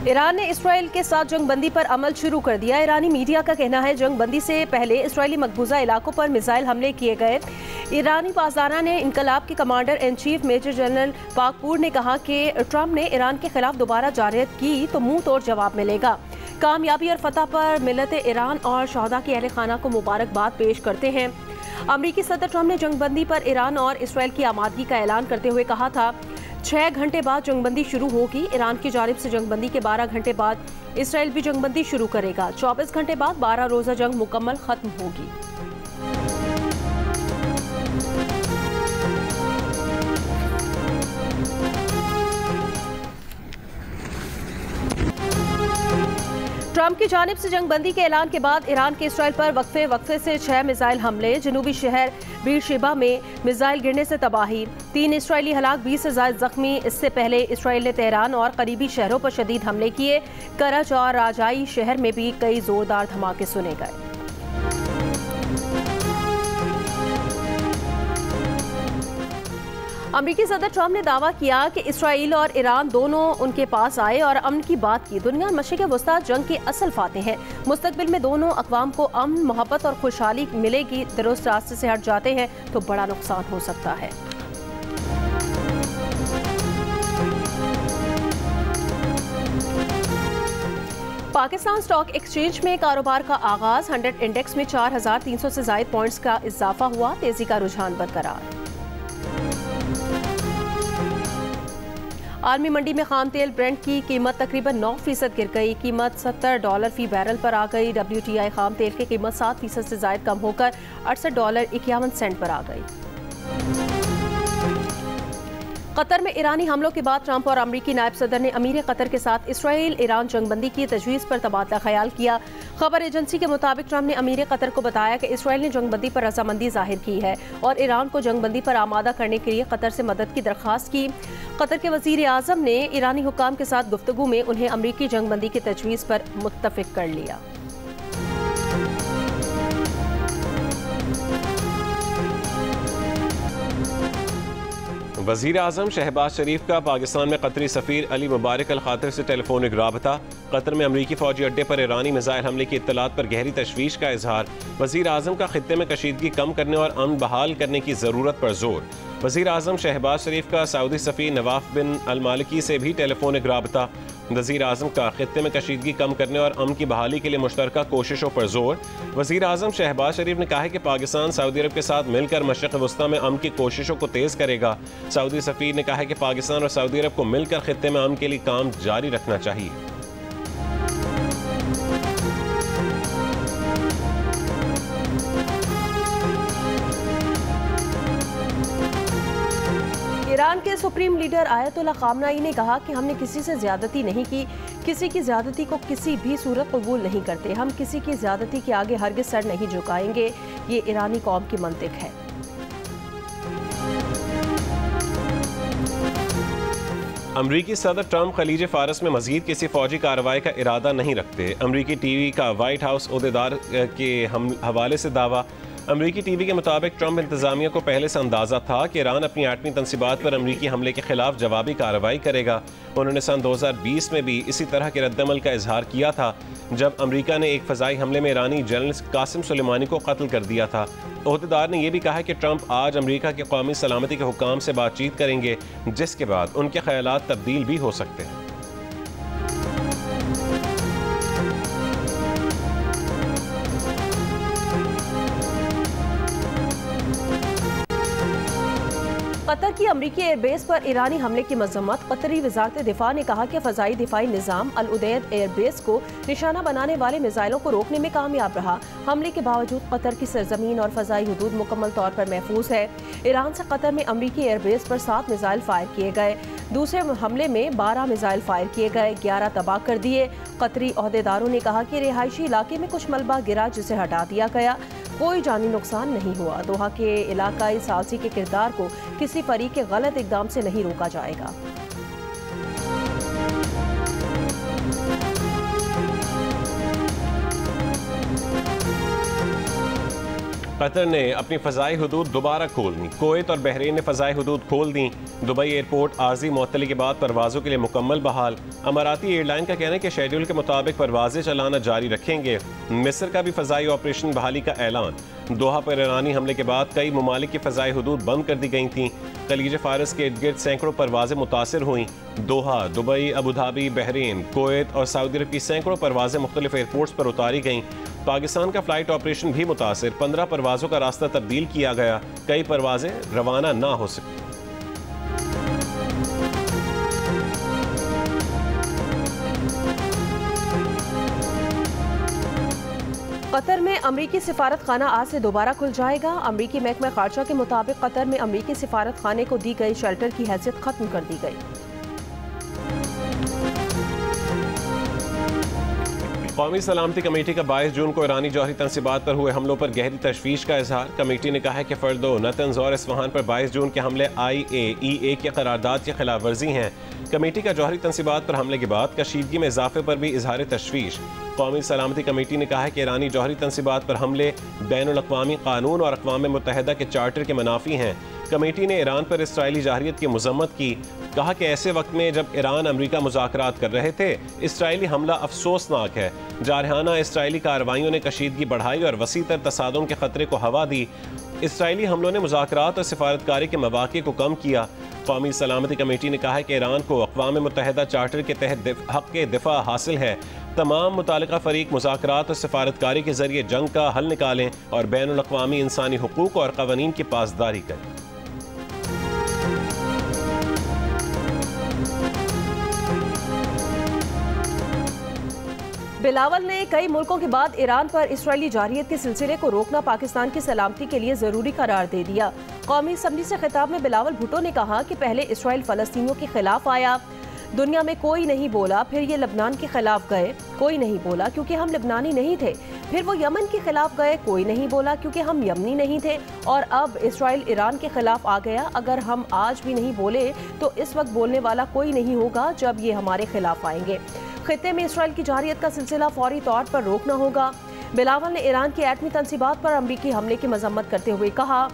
Iran ने Israel के साथ जंगबंदी पर अमल शुरू कर दिया। ईरानी मीडिया का कहना है जंगबंदी से पहले इसराइली मकबूजा इलाकों पर मिसाइल हमले किए गए। ईरानी पासदाना ने इनकलाब के commander in chief major general Pakpour ने कहा कि ट्रंप ने ईरान के खिलाफ दोबारा जारयत की तो मुंह तोड़ जवाब मिलेगा। कामयाबी और फतह पर मिलत ईरान और शहदा के अहल खाना को मुबारकबाद पेश करते हैं। अमरीकी सदर ट्रंप ने जंगबंदी पर ईरान और इसराइल की आमादगी का ऐलान करते हुए कहा था 6 घंटे बाद जंगबंदी शुरू होगी। ईरान की जानिब से जंगबंदी के 12 घंटे बाद इसराइल भी जंगबंदी शुरू करेगा। 24 घंटे बाद 12 रोजा जंग मुकम्मल खत्म होगी। ट्रंप की जानिब से जंगबंदी के ऐलान के बाद ईरान के इसराइल पर वक्फे से 6 मिसाइल हमले। जनूबी शहर बीरशेबा में मिसाइल गिरने से तबाही, 3 इसराइली हलाक, 20 से ज़ायद जख्मी। इससे पहले इसराइल ने तेहरान और करीबी शहरों पर शदीद हमले किए। करज और राजाई शहर में भी कई जोरदार धमाके सुने गए। अमरीकी सदर ट्रंप ने दावा किया कि इसराइल और ईरान दोनों उनके पास आए और अमन की बात की। दुनिया मशरिक़ वस्ता जंग के असल फाते हैं। मुस्तकबिल में दोनों अक़वाम को अमन, मोहब्बत और खुशहाली मिलेगी। दुरुस्त रास्ते से हट जाते हैं तो बड़ा नुकसान हो सकता है। पाकिस्तान स्टॉक एक्सचेंज में कारोबार का आगाज। 100 इंडेक्स में 4300 से ज़ायद पॉइंट्स का इजाफा हुआ। तेजी का रुझान बरकरार। आर्मी मंडी में खाम तेल ब्रेंट की कीमत तकरीबन 9% गिर गई। कीमत $70 फी बैरल पर आ गई। WTI खाम तेल की कीमत 7% से ज़ायद कम होकर $68.51 पर आ गई। कतर में ईरानी हमलों के बाद ट्रंप और अमरीकी नायब सदर ने अमीर कतर के साथ इसराइल ईरान जंगबंदी की तजवीज़ पर तबादला ख्याल किया। खबर एजेंसी के मुताबिक ट्रंप ने अमीर कतर को बताया कि इसराइल ने जंगबंदी पर रजामंदी जाहिर की है और ईरान को जंगबंदी पर आमादा करने के लिए कतर से मदद की दरख्वास्त की। कतर के वज़ीर आज़म ने ईरानी हुक्काम के साथ गुफ्तगू में उन्हें अमरीकी जंगबंदी की तजवीज़ पर मुत्तफ़िक कर लिया। वज़ीर आज़म शहबाज शरीफ का पाकिस्तान में कतरी सफ़ीर अली मुबारक अल खातिर से टेलीफोनिक राबता। कतर में अमरीकी फ़ौजी अड्डे पर ईरानी मिसाइल हमले की इत्तलात पर गहरी तशवीश का इजहार। वज़ीर आज़म का खित्ते में कशीदगी कम करने और अमन बहाल करने की ज़रूरत पर जोर। वज़ीर आज़म शहबाज शरीफ का सऊदी सफ़ीर नवाफ बिन अल मालिकी से भी टेलीफोनिक राबता। वज़ीर आज़म का खित्ते में कशीदगी कम करने और अमन की बहाली के लिए मुश्तरका कोशिशों पर जोर। वज़ीर आज़म शहबाज शरीफ ने कहा है कि पाकिस्तान सऊदी अरब के साथ मिलकर मशरिक़ वस्ता में अमन की कोशिशों को तेज़ करेगा। सऊदी सफ़ीर ने कहा है कि पाकिस्तान और सऊदी अरब को मिलकर खित्ते में अमन के लिए काम जारी रखना चाहिए। ईरान के सुप्रीम लीडर आयतुल्लाह खामनाई ने कहा कि हमने किसी से ज्यादती नहीं की, किसी की ज्यादती को किसी भी सूरत कबूल नहीं करते। हम किसी की ज्यादती के आगे हरगिज़ सर नहीं झुकाएंगे। ये ईरानी कौम की मंतिक है। अमरीकी सदर ट्रंप खलीज फारस में मजीद किसी फौजी कार्रवाई का इरादा नहीं रखते। अमरीकी टीवी का वाइट हाउस ओहदेदार के हवाले से दावा। अमरीकी टीवी के मुताबिक ट्रंप इंतजामिया को पहले से अंदाजा था कि ईरान अपनी एटमी तनसीबात पर अमरीकी हमले के खिलाफ जवाबी कार्रवाई करेगा। उन्होंने सन 2020 में भी इसी तरह के रद्दमल का इजहार किया था जब अमरीका ने एक फ़ज़ाई हमले में ईरानी जनरल कासिम सुलेमानी को कत्ल कर दिया था। ओहदेदार ने यह भी कहा है कि ट्रंप आज अमरीका के कौमी सलामती के हुक्काम से बातचीत करेंगे, जिसके बाद उनके ख्यालात तब्दील भी हो सकते हैं। कतर की अमरीकी एयरबेस पर ईरानी हमले की मजम्मत। कतरी वजारत दिफा ने कहा कि फ़ज़ाई दिफाई निज़ाम अल उदैद एयरबेस को निशाना बनाने वाले मिसाइलों को रोकने में कामयाब रहा। हमले के बावजूद कतर की सरजमीन और फ़ज़ाई हदूद मुकम्मल तौर पर महफूज है। ईरान से कतर में अमरीकी एयरबेस पर 7 मिसाइल फायर किए गए। दूसरे हमले में 12 मिसाइल फायर किए गए, 11 तबाह कर दिए। कतरी ओहदेदारों ने कहा कि रिहायशी इलाके में कुछ मलबा गिरा जिसे हटा दिया गया। कोई जानी नुकसान नहीं हुआ। दोहा के इलाकाई सालसी के किरदार को किसी फरीक के गलत इकदाम से नहीं रोका जाएगा। कतर ने अपनी फ़ज़ाई हुदूद दोबारा खोल दी। कुवैत और बहरीन ने फ़ज़ाई हुदूद खोल दी। दुबई एयरपोर्ट आर्जी मुअत्तली के बाद परवाज़ों के लिए मुकम्मल बहाल। अमाराती एयरलाइन का कहना है कि शेड्यूल के मुताबिक परवाज़ें चलाना जारी रखेंगे। मिस्र का भी फ़ज़ाई ऑपरेशन बहाली का ऐलान। दोहा पर ईरानी हमले के बाद कई ममालिक की फ़ज़ाई हुदूद बंद कर दी गई थीं। खलीज फ़ारस के इर्द गिर्द सैकड़ों परवाज़ें मुतासर हुई। दोहा, दुबई, अबूधाबी, बहरीन, कुवैत और सऊदी अरब की सैकड़ों परवाज़ें मुख्तलिफ एयरपोर्ट्स पर उतारी गईं। पाकिस्तान का फ़्लाइट ऑपरेशन भी मुतासर। 15 परवाज़ों का रास्ता तब्दील किया गया। कई परवाज़ें रवाना ना हो सकी। कतर में अमरीकी सिफारत खाना आज से दोबारा खुल जाएगा। अमरीकी महकमा खारजा के मुताबिक कतर में अमरीकी सिफारत खाने को दी गई शेल्टर की हैसियत खत्म कर दी गई। कौमी सलामती कमेटी का 22 जून को ईरानी जौहरी तनसीबात पर हुए हमलों पर गहरी तशवीश का इजहार। कमेटी ने कहा है कि फर्दो, नतंज और इस्फहान पर 22 जून के हमले IAEA की करारदाद की खिलाफ वर्जी हैं। कमेटी का जौहरी तनसीबात पर हमले के बाद कशीदगी में इजाफे पर भी इजहार तशवीश। कौमी सलामती कमेटी ने कहा है कि ईरानी जौहरी तनसीबात पर हमले बैनुल-अक़वामी कानून और अक़वाम मुत्तहिदा के चार्टर के मनाफी हैं। कमेटी ने ईरान पर इसराइली जारहियत की मज़म्मत की। कहा कि ऐसे वक्त में जब ईरान अमरीका मुज़ाकरात कर रहे थे, इसराइली हमला अफसोसनाक है। जारहाना इसराइली कार्रवाइयों ने कशीदगी बढ़ाई और वसीतर तसादुम के खतरे को हवा दी। इसराइली हमलों ने मुज़ाकरात और सिफारतकारी के मौक़े को कम किया। कौमी सलामती कमेटी ने कहा है कि ईरान को अक़वाम मुत्तहिदा चार्टर के तहत हक़ दिफ़ा हासिल है। तमाम मुतालिका फ़रीक मुज़ाकरात और सिफारतकारी के ज़रिए जंग का हल निकालें और बैनुल-अक़वामी इंसानी हुकूक़ और क़वानीन की पासदारी करें। बिलावल ने कई मुल्कों के बाद ईरान पर इसराइली जारहियत के सिलसिले को रोकना पाकिस्तान की सलामती के लिए ज़रूरी करार दे दिया। कौमी असम्बली से खिताब में बिलावल भुट्टो ने कहा कि पहले इसराइल फ़लस्तीनियों के खिलाफ आया, दुनिया में कोई नहीं बोला, फिर ये लबनान के खिलाफ गए, कोई नहीं बोला क्योंकि हम लबनानी नहीं थे, फिर वो यमन के खिलाफ गए, कोई नहीं बोला क्योंकि हम यमनी नहीं थे, और अब इसराइल ईरान के खिलाफ आ गया। अगर हम आज भी नहीं बोले तो इस वक्त बोलने वाला कोई नहीं होगा जब ये हमारे खिलाफ आएंगे। खित्ते में इसराइल की जारहियत का सिलसिला फौरी तौर पर रोकना होगा। बिलावल ने ईरान की एटमी तनसीबात पर अमरीकी हमले की मजम्मत करते हुए कहा,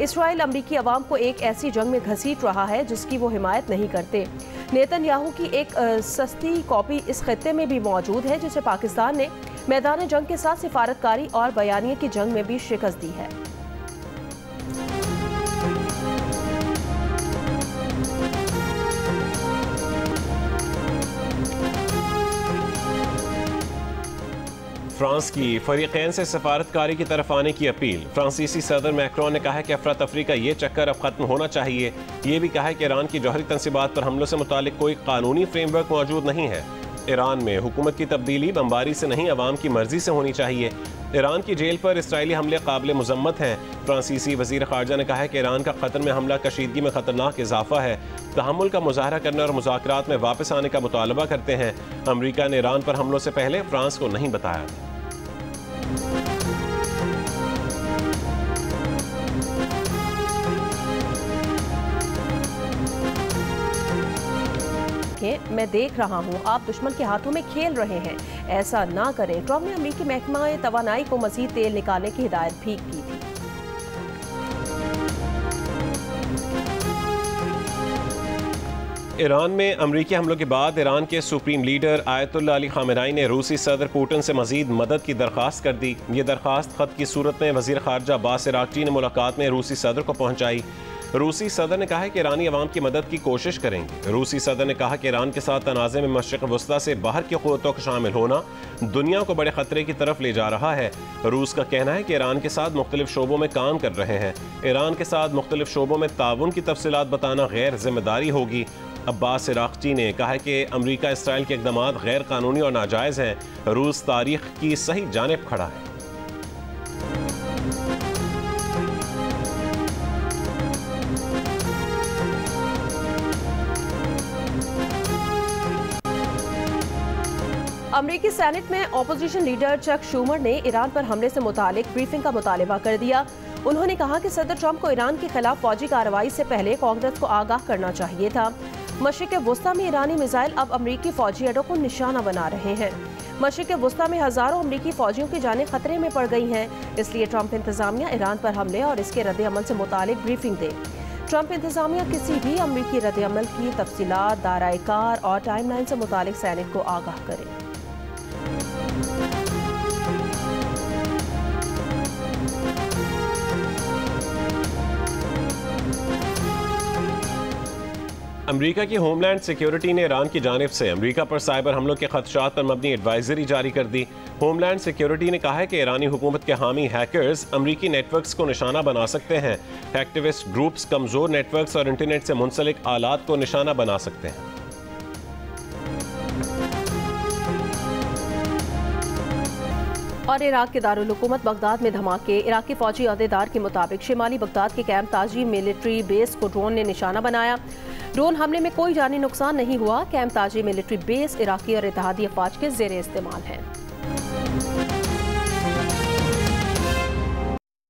इसराइल अमरीकी अवाम को एक ऐसी जंग में घसीट रहा है जिसकी वो हिमायत नहीं करते। नेतन्याहू की एक सस्ती कॉपी इस खित्ते में भी मौजूद है जिसे पाकिस्तान ने मैदान जंग के साथ सिफारतकारी और बयानिए की जंग में भी शिकस्त दी है। फ्रांस की फरीकैन से सफारतकारी की तरफ आने की अपील। फ्रांसीसी सदर मैक्रोन ने कहा है कि अफरा तफरी का ये चक्कर अब खत्म होना चाहिए। ये भी कहा है कि ईरान की जौहरी तनसीबात पर हमलों से मुतालिक कोई कानूनी फ्रेमवर्क मौजूद नहीं है। ईरान में हुकूमत की तब्दीली बमबारी से नहीं, अवाम की मर्जी से होनी चाहिए। ईरान की जेल पर इसराइली हमले काबिल मुजम्मत हैं। फ्रांसीसी वजीर खारजा ने कहा है कि ईरान का कतर में हमला कशीदगी में खतरनाक इजाफा है। तहम्मुल का मुजाहरा करने और मुज़ाकरात में वापस आने का मुतालबा करते हैं। अमरीका ने ईरान पर हमलों से पहले फ्रांस को नहीं बताया था। मैं देख रहा हूं आप दुश्मन के हाथों में खेल रहे हैं, ऐसा ना करें। ट्रंप ने अमरीकी महकमा तवानाई को मज़ीद तेल निकालने की हिदायत भी की थी। ईरान में अमरीकी हमलों के बाद ईरान के supreme leader Ayatollah Ali Khamenei ने रूसी सदर पुतिन से मजीद मदद की दरख्वास्त कर दी। ये दरख्वास्त खत की सूरत में वजीर खारजा अब्बास अरागची ने मुलाकात में रूसी सदर को पहुंचाई। रूसी सदर ने कहा है कि ईरानी अवाम की मदद की कोशिश करेंगे। रूसी सदर ने कहा कि ईरान के साथ तनाज़े में मशरिक़ वस्ता से बाहर की क़ुव्वतों का शामिल होना दुनिया को बड़े ख़तरे की तरफ ले जा रहा है। रूस का कहना है कि ईरान के साथ मुख्तलिफ शोबों में काम कर रहे हैं। ईरान के साथ मुख्तलिफ शोबों में ताउन की तफसीलात बताना गैर जिम्मेदारी होगी। अब्बास अरागची ने कहा है कि अमरीका इसराइल के इक़दामात गैर कानूनी और नाजायज़ हैं। रूस तारीख की सही जानिब खड़ा है। अमरीकी सेनेट में अपोजिशन लीडर चक शूमर ने ईरान पर हमले से मुतालिक ब्रीफिंग का मुतालबा कर दिया। उन्होंने कहा कि सदर ट्रंप को ईरान के खिलाफ फौजी कार्रवाई से पहले कांग्रेस को आगाह करना चाहिए था। मशरिक़ वस्ता में ईरानी मिसाइल अब अमरीकी फौजी अड्डों को निशाना बना रहे हैं। मशरिक़ वुस्ता में हज़ारों अमरीकी फ़ौजियों की जानें खतरे में पड़ गई हैं, इसलिए ट्रंप इंतज़ामिया ईरान पर हमले और इसके रद्द-ए-अमल से मुतालिक ब्रीफिंग दे। ट्रंप इंतज़ामिया किसी भी अमरीकी रद्द-ए-अमल की तफसीलात, दायरा-ए-कार और टाइमलाइन से मुतालिक सैनिक को आगाह करे। अमरीका की होमलैंड सिक्योरिटी ने ईरान की जानिब से अमरीका पर साइबर हमलों के खदशात पर मबनी एडवाइजरी जारी कर दी। होमलैंड सिक्योरिटी ने कहा है कि ईरानी हुकूमत के हामी हैकर्स अमरीकी नेटवर्क्स को निशाना बना सकते हैं। एक्टिविस्ट ग्रुप्स कमज़ोर नेटवर्क्स और इंटरनेट से मुंसलिक आलात को निशाना बना सकते हैं। और इराक के दारुल हुकूमत बगदाद में धमाके। इराकी फौजी अहदेदार के मुताबिक शिमाली बगदाद के कैंप ताजी मिलिट्री बेस को ड्रोन ने निशाना बनाया। ड्रोन हमले में कोई जानी नुकसान नहीं हुआ। कैंप ताजी मिलिट्री बेस इराकी और इत्तेहादी अफवाज के ज़ेर इस्तेमाल है।